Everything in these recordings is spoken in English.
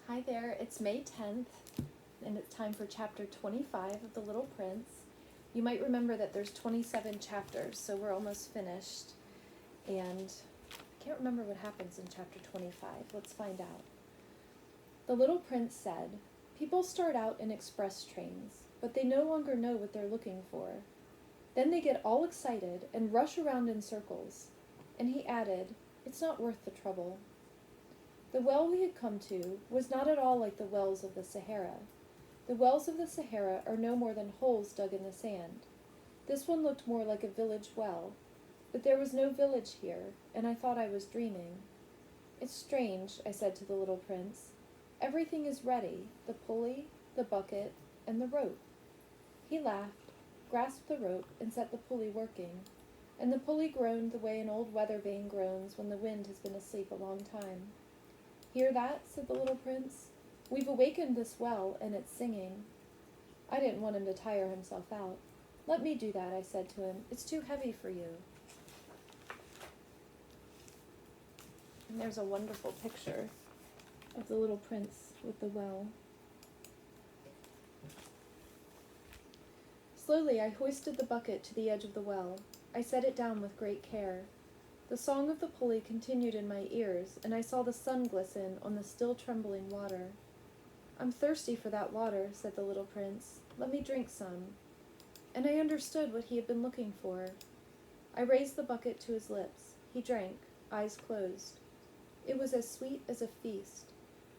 Hi there, it's May 10th, and it's time for chapter 25 of The Little Prince. You might remember that there's 27 chapters, so we're almost finished. And I can't remember what happens in chapter 25. Let's find out. The Little Prince said, "People start out in express trains, but they no longer know what they're looking for. Then they get all excited and rush around in circles." And he added, "It's not worth the trouble." The well we had come to was not at all like the wells of the Sahara. The wells of the Sahara are no more than holes dug in the sand. This one looked more like a village well, but there was no village here, and I thought I was dreaming. "It's strange," I said to the little prince. "Everything is ready, the pulley, the bucket, and the rope." He laughed, grasped the rope, and set the pulley working, and the pulley groaned the way an old weather vane groans when the wind has been asleep a long time. "Hear that?" said the little prince. "We've awakened this well, and it's singing." I didn't want him to tire himself out. "Let me do that," I said to him. "It's too heavy for you." And there's a wonderful picture of the little prince with the well. Slowly I hoisted the bucket to the edge of the well. I set it down with great care. The song of the pulley continued in my ears, and I saw the sun glisten on the still trembling water. "I'm thirsty for that water," said the little prince. "Let me drink some." And I understood what he had been looking for. I raised the bucket to his lips. He drank, eyes closed. It was as sweet as a feast.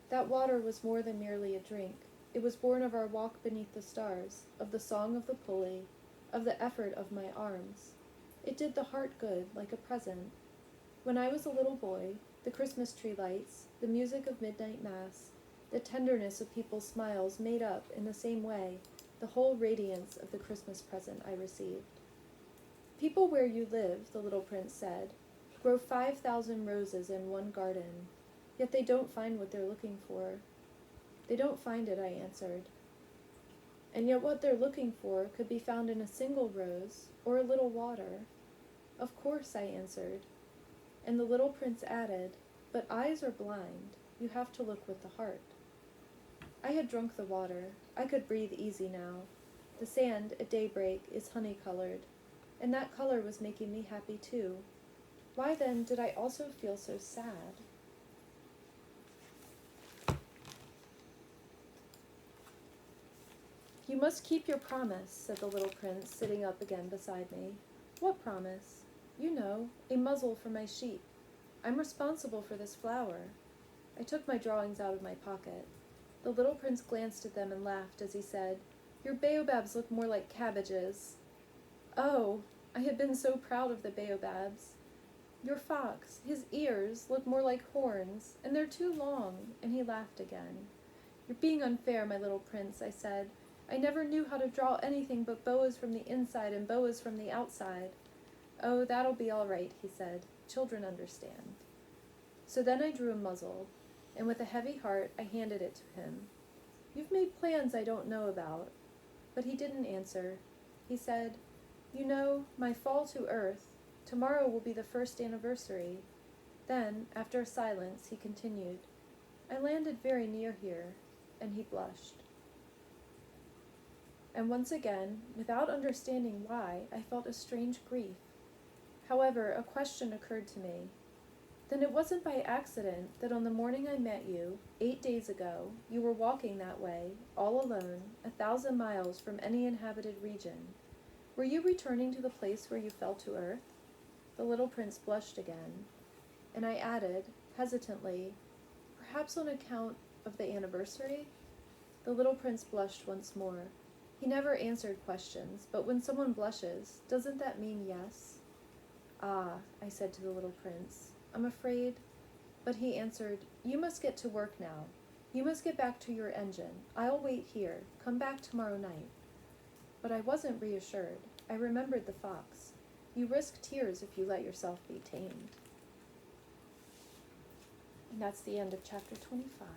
That water was more than merely a drink. It was born of our walk beneath the stars, of the song of the pulley, of the effort of my arms. It did the heart good, like a present. When I was a little boy, the Christmas tree lights, the music of midnight mass, the tenderness of people's smiles made up, in the same way, the whole radiance of the Christmas present I received. "People where you live," the little prince said, "grow 5,000 roses in one garden, yet they don't find what they're looking for." "They don't find it," I answered. "And yet what they're looking for could be found in a single rose, or a little water." "Of course," I answered. And the little prince added, "But eyes are blind. You have to look with the heart." I had drunk the water. I could breathe easy now. The sand at daybreak is honey-colored, and that color was making me happy too. Why then did I also feel so sad? "You must keep your promise," said the little prince, sitting up again beside me. "What promise?" "You know, a muzzle for my sheep. I'm responsible for this flower." I took my drawings out of my pocket. The little prince glanced at them and laughed as he said, "Your baobabs look more like cabbages." Oh, I had been so proud of the baobabs. "Your fox, his ears look more like horns, and they're too long," and he laughed again. "You're being unfair, my little prince," I said. "I never knew how to draw anything but boas from the inside and boas from the outside." "Oh, that'll be all right," he said. "Children understand." So then I drew a muzzle, and with a heavy heart I handed it to him. "You've made plans I don't know about." But he didn't answer. He said, "You know, my fall to earth, tomorrow will be the first anniversary." Then, after a silence, he continued, "I landed very near here," and he blushed. And once again, without understanding why, I felt a strange grief. However, a question occurred to me. Then it wasn't by accident that on the morning I met you, 8 days ago, you were walking that way, all alone, 1,000 miles from any inhabited region. Were you returning to the place where you fell to earth?" The little prince blushed again, and I added, hesitantly, "Perhaps on account of the anniversary?" The little prince blushed once more. He never answered questions, but when someone blushes, doesn't that mean yes? "Ah," I said to the little prince, "I'm afraid—" But he answered, "You must get to work now. You must get back to your engine. I'll wait here. Come back tomorrow night." But I wasn't reassured. I remembered the fox. You risk tears if you let yourself be tamed. And that's the end of chapter 25.